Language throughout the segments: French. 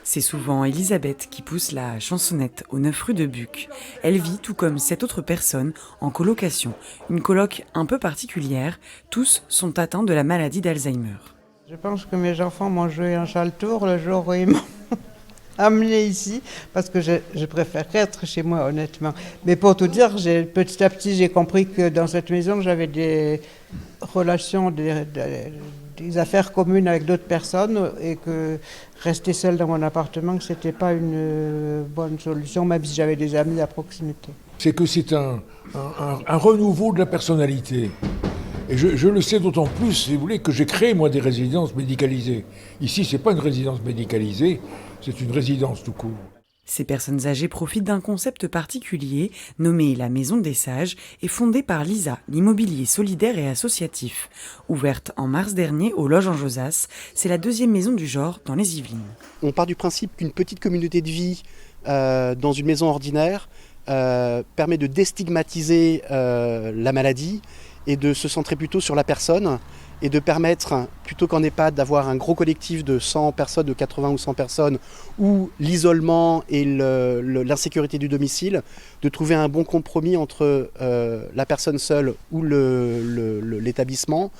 C'est souvent Elisabeth qui pousse la chansonnette aux 9 rue de Buc. Elle vit, tout comme 7 autres personnes, en colocation. Une coloc un peu particulière. Tous sont atteints de la maladie d'Alzheimer. Je pense que mes enfants m'ont joué un sale tour le jour où ils m'ont amené ici, parce que je préfère être chez moi, honnêtement. Mais pour tout dire, petit à petit, j'ai compris que dans cette maison, j'avais des relations, des affaires communes avec d'autres personnes, et que rester seule dans mon appartement, ce n'était pas une bonne solution, même si j'avais des amis à proximité. C'est que c'est un renouveau de la personnalité. Et je le sais d'autant plus, si vous voulez, que j'ai créé, moi, des résidences médicalisées. Ici, ce n'est pas une résidence médicalisée, c'est une résidence tout court. Ces personnes âgées profitent d'un concept particulier, nommé la Maison des Sages, et fondé par l'ISA, l'immobilier solidaire et associatif. Ouverte en mars dernier aux Loges en Josas, c'est la 2e maison du genre dans les Yvelines. On part du principe qu'une petite communauté de vie dans une maison ordinaire permet de déstigmatiser la maladie et de se centrer plutôt sur la personne et de permettre, plutôt qu'en EHPAD, d'avoir un gros collectif de 100 personnes, de 80 ou 100 personnes, où l'isolement et l'insécurité du domicile, de trouver un bon compromis entre la personne seule ou l'établissement,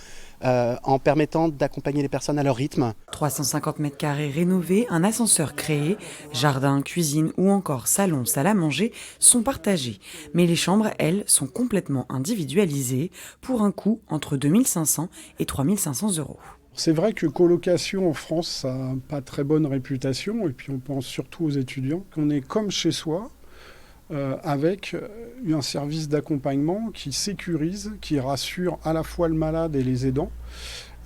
en permettant d'accompagner les personnes à leur rythme. 350 mètres carrés rénovés, un ascenseur créé, jardin, cuisine ou encore salon, salle à manger sont partagés. Mais les chambres, elles, sont complètement individualisées pour un coût entre 2 500 et 3 500 €. C'est vrai que colocation en France, ça n'a pas très bonne réputation, et puis on pense surtout aux étudiants, qu'on est comme chez soi, avec un service d'accompagnement qui sécurise, qui rassure à la fois le malade et les aidants,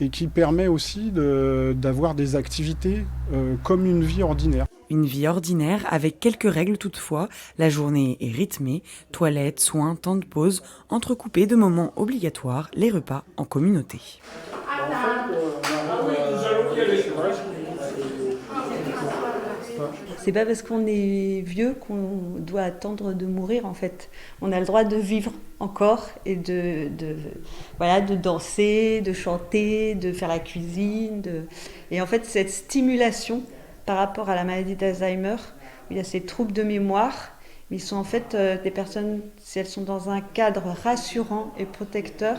et qui permet aussi d'avoir des activités comme une vie ordinaire. Une vie ordinaire avec quelques règles toutefois. La journée est rythmée, toilettes, soins, temps de pause, entrecoupés de moments obligatoires, les repas en communauté. C'est pas parce qu'on est vieux qu'on doit attendre de mourir en fait. On a le droit de vivre encore et de danser, de chanter, de faire la cuisine. Et en fait, cette stimulation par rapport à la maladie d'Alzheimer, il y a ces troubles de mémoire, mais ils sont en fait des personnes, si elles sont dans un cadre rassurant et protecteur,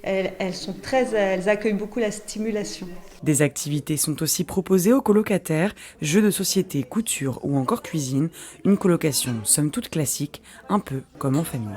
elles accueillent beaucoup la stimulation. Des activités sont aussi proposées aux colocataires, jeux de société, couture ou encore cuisine. Une colocation somme toute classique, un peu comme en famille.